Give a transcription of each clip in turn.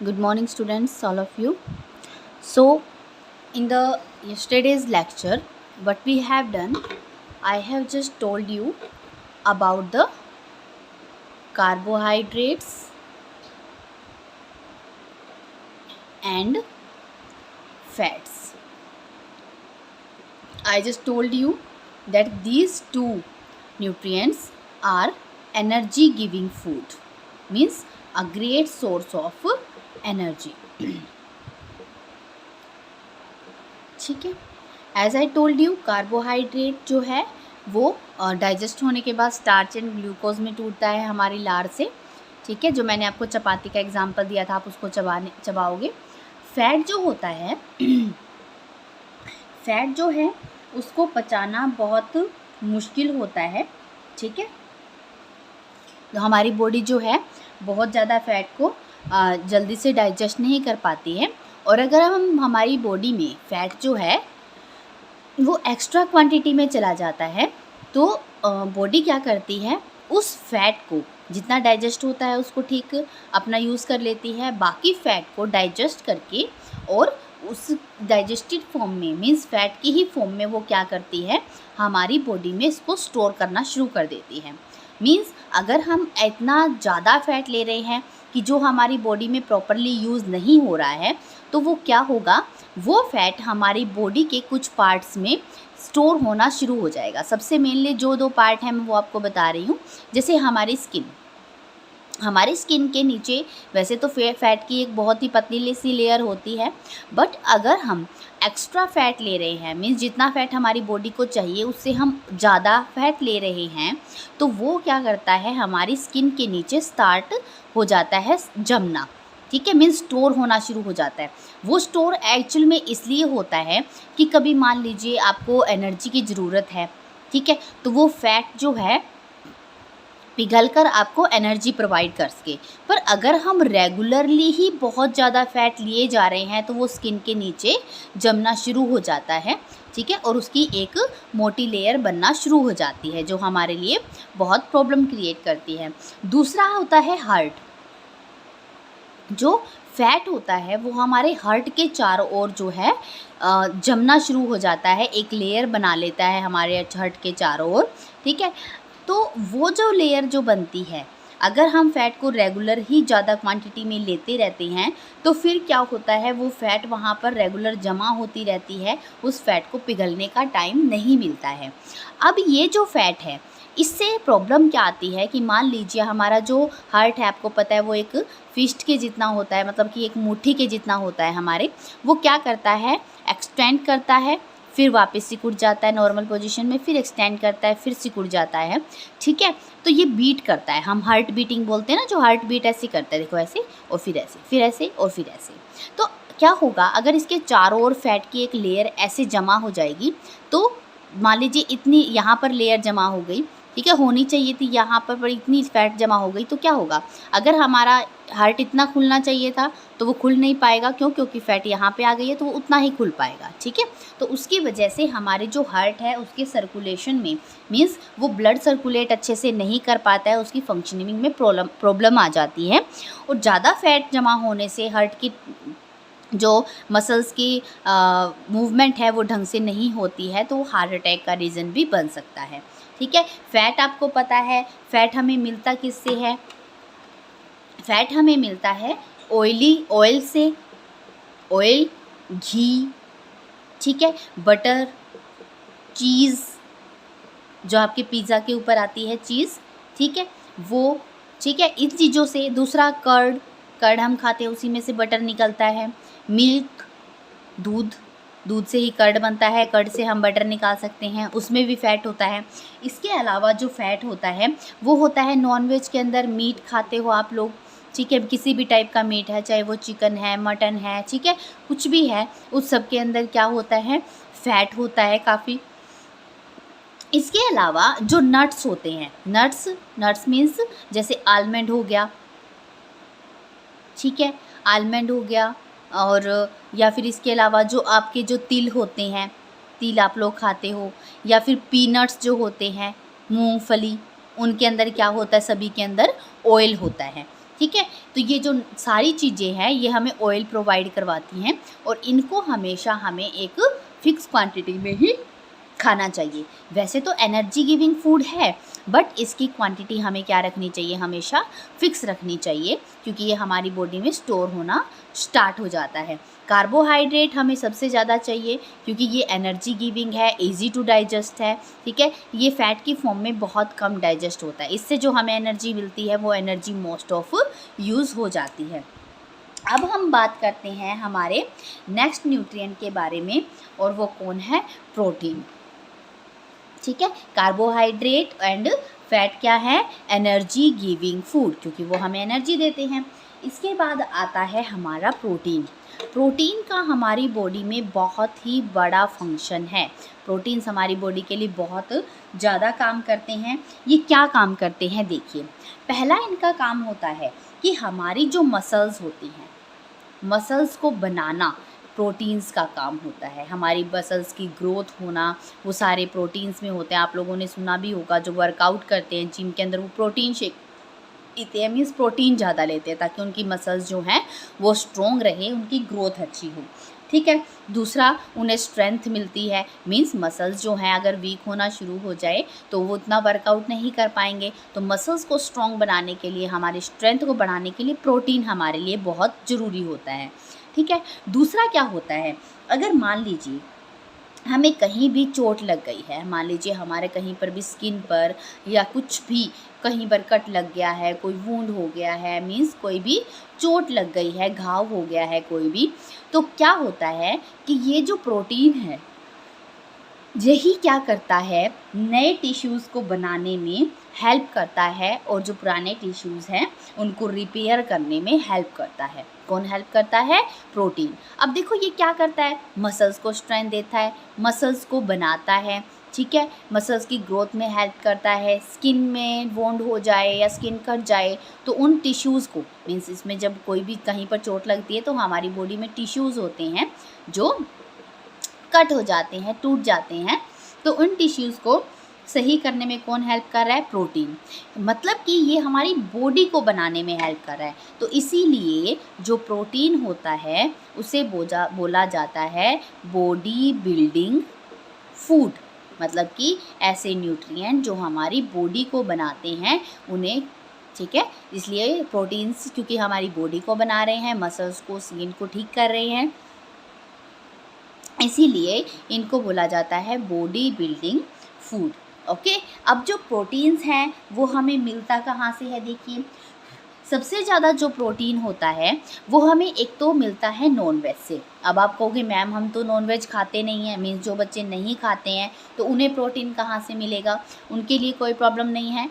Good morning, students, all of you. So, in the yesterday's lecture, what we have done, I have just told you about the carbohydrates and fats. I just told you that these two nutrients are energy giving food, means a great source of energy. ठीक है, as I told you carbohydrate जो है वो digest होने के बाद starch and glucose में टूटता है हमारी लार से। ठीक है, जो मैंने आपको चपाती का एग्जांपल दिया था, आप उसको चबाओगे। फैट जो होता है फैट जो है उसको पचाना बहुत मुश्किल होता है। ठीक है, तो हमारी बॉडी जो है बहुत ज़्यादा फैट को जल्दी से डाइजेस्ट नहीं कर पाती है। और अगर हम हमारी बॉडी में फ़ैट जो है वो एक्स्ट्रा क्वांटिटी में चला जाता है तो बॉडी क्या करती है, उस फैट को जितना डाइजेस्ट होता है उसको ठीक अपना यूज़ कर लेती है, बाकी फ़ैट को डाइजेस्ट करके और उस डाइजेस्टेड फॉर्म में, मीन्स फैट की ही फॉर्म में वो क्या करती है, हमारी बॉडी में इसको स्टोर करना शुरू कर देती है। मीन्स अगर हम इतना ज़्यादा फैट ले रहे हैं कि जो हमारी बॉडी में प्रॉपरली यूज़ नहीं हो रहा है, तो वो क्या होगा, वो फैट हमारी बॉडी के कुछ पार्ट्स में स्टोर होना शुरू हो जाएगा। सबसे मेनली जो दो पार्ट हैं मैं वो आपको बता रही हूँ। जैसे हमारी स्किन के नीचे वैसे तो फैट की एक बहुत ही पतली सी लेयर होती है, बट अगर हम एक्स्ट्रा फैट ले रहे हैं, मीन्स जितना फैट हमारी बॉडी को चाहिए उससे हम ज़्यादा फैट ले रहे हैं, तो वो क्या करता है, हमारी स्किन के नीचे स्टार्ट हो जाता है जमना। ठीक है, मीन्स स्टोर होना शुरू हो जाता है। वो स्टोर एक्चुअल में इसलिए होता है कि कभी मान लीजिए आपको एनर्जी की ज़रूरत है, ठीक है, तो वो फैट जो है पिघलकर आपको एनर्जी प्रोवाइड कर सके। पर अगर हम रेगुलरली ही बहुत ज़्यादा फैट लिए जा रहे हैं तो वो स्किन के नीचे जमना शुरू हो जाता है। ठीक है, और उसकी एक मोटी लेयर बनना शुरू हो जाती है जो हमारे लिए बहुत प्रॉब्लम क्रिएट करती है। दूसरा होता है हार्ट। जो फैट होता है वो हमारे हार्ट के चारों ओर जो है जमना शुरू हो जाता है, एक लेयर बना लेता है हमारे हार्ट के चारों ओर। ठीक है, तो वो जो लेयर जो बनती है, अगर हम फैट को रेगुलर ही ज़्यादा क्वांटिटी में लेते रहते हैं तो फिर क्या होता है, वो फैट वहाँ पर रेगुलर जमा होती रहती है, उस फैट को पिघलने का टाइम नहीं मिलता है। अब ये जो फैट है इससे प्रॉब्लम क्या आती है कि मान लीजिए हमारा जो हार्ट है, आपको पता है वो एक फिस्ट के जितना होता है, मतलब कि एक मुट्ठी के जितना होता है हमारे, वो क्या करता है, एक्सटेंड करता है, फिर वापस सिकुड़ जाता है नॉर्मल पोजीशन में, फिर एक्सटेंड करता है, फिर सिकुड़ जाता है। ठीक है, तो ये बीट करता है, हम हार्ट बीटिंग बोलते हैं ना, जो हार्ट बीट ऐसे करता है, देखो ऐसे और फिर ऐसे, फिर ऐसे और फिर ऐसे। तो क्या होगा, अगर इसके चारों ओर फैट की एक लेयर ऐसे जमा हो जाएगी, तो मान लीजिए इतनी यहाँ पर लेयर जमा हो गई, ठीक है, होनी चाहिए थी यहाँ पर इतनी फैट जमा हो गई, तो क्या होगा, अगर हमारा हार्ट इतना खुलना चाहिए था तो वो खुल नहीं पाएगा। क्यों? क्योंकि फैट यहाँ पे आ गई है तो वो उतना ही खुल पाएगा। ठीक है, तो उसकी वजह से हमारे जो हार्ट है उसके सर्कुलेशन में, मीन्स वो ब्लड सर्कुलेट अच्छे से नहीं कर पाता है, उसकी फंक्शनिंग में प्रॉब्लम आ जाती है। और ज़्यादा फैट जमा होने से हार्ट की जो मसल्स की मूवमेंट है वो ढंग से नहीं होती है, तो वो हार्ट अटैक का रीज़न भी बन सकता है। ठीक है, फैट आपको पता है, फैट हमें मिलता किससे है, फैट हमें मिलता है ऑयल से, ऑयल, घी, ठीक है, बटर, चीज़, जो आपके पिज़्ज़ा के ऊपर आती है चीज़, ठीक है, वो, ठीक है, इन चीज़ों से। दूसरा कर्ड हम खाते हैं, उसी में से बटर निकलता है। मिल्क, दूध से ही कर्ड बनता है, कर्ड से हम बटर निकाल सकते हैं, उसमें भी फ़ैट होता है। इसके अलावा जो फ़ैट होता है वो होता है नॉनवेज के अंदर, मीट खाते हो आप लोग, ठीक है, किसी भी टाइप का मीट है, चाहे वो चिकन है, मटन है, ठीक है, कुछ भी है, उस सब के अंदर क्या होता है, फ़ैट होता है काफ़ी। इसके अलावा जो नट्स होते हैं, नट्स मीन्स जैसे आलमंड हो गया, ठीक है, आलमंड हो गया, और या फिर इसके अलावा जो आपके जो तिल होते हैं, तिल आप लोग खाते हो, या फिर पीनट्स जो होते हैं, मूंगफली, उनके अंदर क्या होता है, सभी के अंदर ऑयल होता है। ठीक है। तो ये जो सारी चीज़ें हैं ये हमें ऑयल प्रोवाइड करवाती हैं और इनको हमेशा हमें एक फ़िक्स क्वांटिटी में ही खाना चाहिए। वैसे तो एनर्जी गिविंग फूड है, बट इसकी क्वांटिटी हमें क्या रखनी चाहिए, हमेशा फिक्स रखनी चाहिए, क्योंकि ये हमारी बॉडी में स्टोर होना स्टार्ट हो जाता है। कार्बोहाइड्रेट हमें सबसे ज़्यादा चाहिए क्योंकि ये एनर्जी गिविंग है, इजी टू डाइजेस्ट है, ठीक है। ये फैट की फॉर्म में बहुत कम डाइजेस्ट होता है, इससे जो हमें एनर्जी मिलती है वो एनर्जी मोस्ट ऑफ यूज़ हो जाती है। अब हम बात करते हैं हमारे नेक्स्ट न्यूट्रिएंट के बारे में, और वो कौन है, प्रोटीन, ठीक है। कार्बोहाइड्रेट एंड फैट क्या है, एनर्जी गिविंग फूड, क्योंकि वो हमें एनर्जी देते हैं। इसके बाद आता है हमारा प्रोटीन। प्रोटीन का हमारी बॉडी में बहुत ही बड़ा फंक्शन है। प्रोटीन्स हमारी बॉडी के लिए बहुत ज़्यादा काम करते हैं। ये क्या काम करते हैं, देखिए। पहला इनका काम होता है कि हमारी जो मसल्स होती हैं, मसल्स को बनाना प्रोटीन्स का काम होता है। हमारी मसल्स की ग्रोथ होना वो सारे प्रोटीन्स में होते हैं। आप लोगों ने सुना भी होगा, जो वर्कआउट करते हैं जिम के अंदर वो प्रोटीन शेक पीते हैं, मीन्स प्रोटीन ज़्यादा लेते हैं ताकि उनकी मसल्स जो हैं वो स्ट्रॉन्ग रहे, उनकी ग्रोथ अच्छी हो, ठीक है। दूसरा, उन्हें स्ट्रेंथ मिलती है, मीन्स मसल्स जो हैं अगर वीक होना शुरू हो जाए तो वो उतना वर्कआउट नहीं कर पाएंगे। तो मसल्स को स्ट्रॉन्ग बनाने के लिए, हमारी स्ट्रेंथ को बढ़ाने के लिए प्रोटीन हमारे लिए बहुत ज़रूरी होता है, ठीक है। दूसरा क्या होता है, अगर मान लीजिए हमें कहीं भी चोट लग गई है, मान लीजिए हमारे कहीं पर भी स्किन पर या कुछ भी कहीं पर कट लग गया है, कोई वूंड हो गया है, मीन्स कोई भी चोट लग गई है, घाव हो गया है कोई भी, तो क्या होता है कि ये जो प्रोटीन है यही क्या करता है, नए टिश्यूज़ को बनाने में हेल्प करता है, और जो पुराने टिश्यूज़ हैं उनको रिपेयर करने में हेल्प करता है। कौन हेल्प करता है, प्रोटीन। अब देखो ये क्या करता है, मसल्स को स्ट्रेंथ देता है, मसल्स को बनाता है, ठीक है, मसल्स की ग्रोथ में हेल्प करता है। स्किन में वोंड हो जाए या स्किन कट जाए तो उन टिश्यूज़ को, मीन्स इसमें जब कोई भी कहीं पर चोट लगती है तो हमारी बॉडी में टिश्यूज़ होते हैं जो कट हो जाते हैं, टूट जाते हैं, तो उन टिश्यूज़ को सही करने में कौन हेल्प कर रहा है, प्रोटीन। मतलब कि ये हमारी बॉडी को बनाने में हेल्प कर रहा है। तो इसीलिए जो प्रोटीन होता है उसे बोला जाता है बॉडी बिल्डिंग फूड। मतलब कि ऐसे न्यूट्रिएंट जो हमारी बॉडी को बनाते हैं उन्हें, ठीक है। इसलिए प्रोटीन्स क्योंकि हमारी बॉडी को बना रहे हैं, मसल्स को, स्किन को ठीक कर रहे हैं, इसीलिए इनको बोला जाता है बॉडी बिल्डिंग फूड, ओके। अब जो प्रोटीन्स हैं वो हमें मिलता कहाँ से है, देखिए। सबसे ज़्यादा जो प्रोटीन होता है वो हमें एक तो मिलता है नॉन वेज से। अब आप कहोगे मैम हम तो नॉन वेज खाते नहीं हैं, मीन्स जो बच्चे नहीं खाते हैं तो उन्हें प्रोटीन कहाँ से मिलेगा, उनके लिए कोई प्रॉब्लम नहीं है।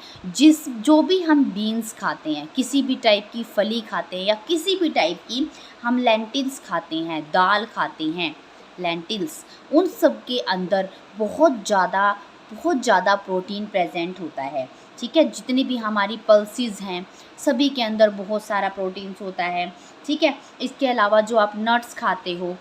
जो भी हम बीन्स खाते हैं, किसी भी टाइप की फली खाते हैं या किसी भी टाइप की हम लेंटिल्स खाते हैं, दाल खाते हैं, लेंटिल्स, उन सब के अंदर बहुत ज़्यादा प्रोटीन प्रेजेंट होता है, ठीक है। जितनी भी हमारी पल्सेस हैं सभी के अंदर बहुत सारा प्रोटीन्स होता है, ठीक है। इसके अलावा जो आप नट्स खाते हो,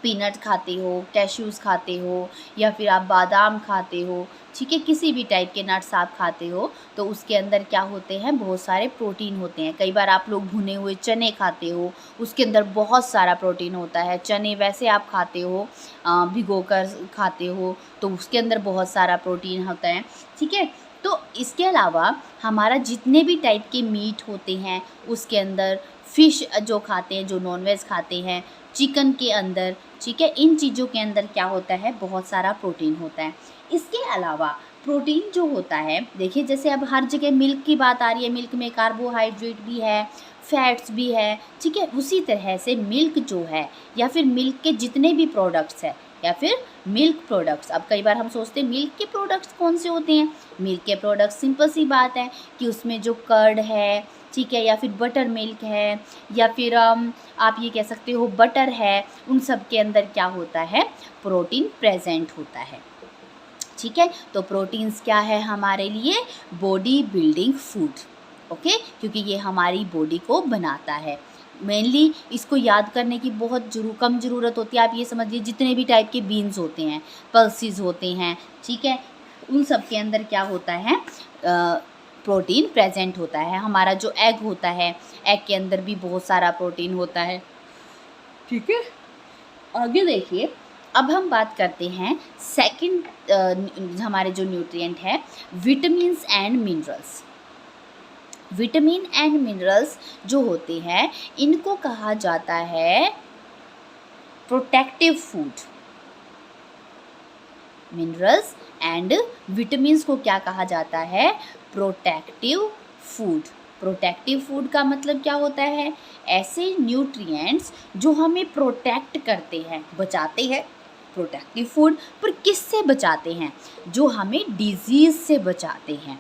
पीनट खाते हो, कैश्यूज़ खाते हो, या फिर आप बादाम खाते हो, ठीक है, किसी भी टाइप के नट्स आप खाते हो तो उसके अंदर क्या होते हैं, बहुत सारे प्रोटीन होते हैं। कई बार आप लोग भुने हुए चने खाते हो, उसके अंदर बहुत सारा प्रोटीन होता है। चने वैसे आप खाते हो, भिगोकर खाते हो तो उसके अंदर बहुत सारा प्रोटीन होता है, ठीक है। तो इसके अलावा हमारा जितने भी टाइप के मीट होते हैं उसके अंदर, फ़िश जो खाते हैं, जो नॉनवेज खाते हैं, चिकन के अंदर, ठीक है, इन चीज़ों के अंदर क्या होता है, बहुत सारा प्रोटीन होता है। इसके अलावा प्रोटीन जो होता है, देखिए जैसे अब हर जगह मिल्क की बात आ रही है, मिल्क में कार्बोहाइड्रेट भी है, फैट्स भी है, ठीक है। उसी तरह से मिल्क जो है या फिर मिल्क के जितने भी प्रोडक्ट्स हैं या फिर मिल्क प्रोडक्ट्स, अब कई बार हम सोचते हैं मिल्क के प्रोडक्ट्स कौन से होते हैं। मिल्क के प्रोडक्ट्स सिंपल सी बात है कि उसमें जो कर्ड है, ठीक है, या फिर बटर मिल्क है, या फिर आप ये कह सकते हो बटर है, उन सब के अंदर क्या होता है, प्रोटीन प्रेजेंट होता है, ठीक है। तो प्रोटीन्स क्या है हमारे लिए, बॉडी बिल्डिंग फूड, ओके, क्योंकि ये हमारी बॉडी को बनाता है। मेनली इसको याद करने की बहुत कम ज़रूरत होती है। आप ये समझिए जितने भी टाइप के बीन्स होते हैं, पल्सेस होते हैं, ठीक है, उन सब के अंदर क्या होता है, प्रोटीन प्रेजेंट होता है। हमारा जो एग होता है, एग के अंदर भी बहुत सारा प्रोटीन होता है। ठीक है, आगे देखिए, अब हम बात करते हैं सेकंड हमारे जो न्यूट्रिएंट है, vitamins and minerals. Vitamin and minerals जो होते हैं इनको कहा जाता है protective food. Minerals and vitamins को क्या कहा जाता है? Protective food. प्रोटेक्टिव फूड का मतलब क्या होता है? ऐसे न्यूट्रिएंट्स जो हमें प्रोटेक्ट करते हैं, बचाते हैं। प्रोटेक्टिव फूड पर किससे बचाते हैं? जो हमें डिजीज़ से बचाते हैं।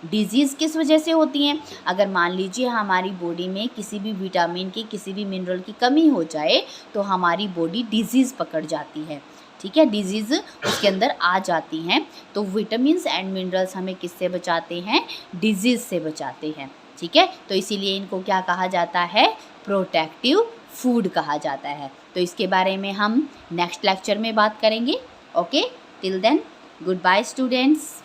डिजीज़ किस वजह से होती हैं? अगर मान लीजिए हमारी बॉडी में किसी भी विटामिन की, किसी भी मिनरल की कमी हो जाए तो हमारी बॉडी डिजीज़ पकड़ जाती है। ठीक है, डिजीज़ उसके अंदर आ जाती हैं। तो विटामिन्स एंड मिनरल्स हमें किससे बचाते हैं? डिजीज़ से बचाते हैं। ठीक है, तो इसीलिए इनको क्या कहा जाता है? प्रोटेक्टिव फूड कहा जाता है। तो इसके बारे में हम नेक्स्ट लेक्चर में बात करेंगे। Okay, till then good bye students.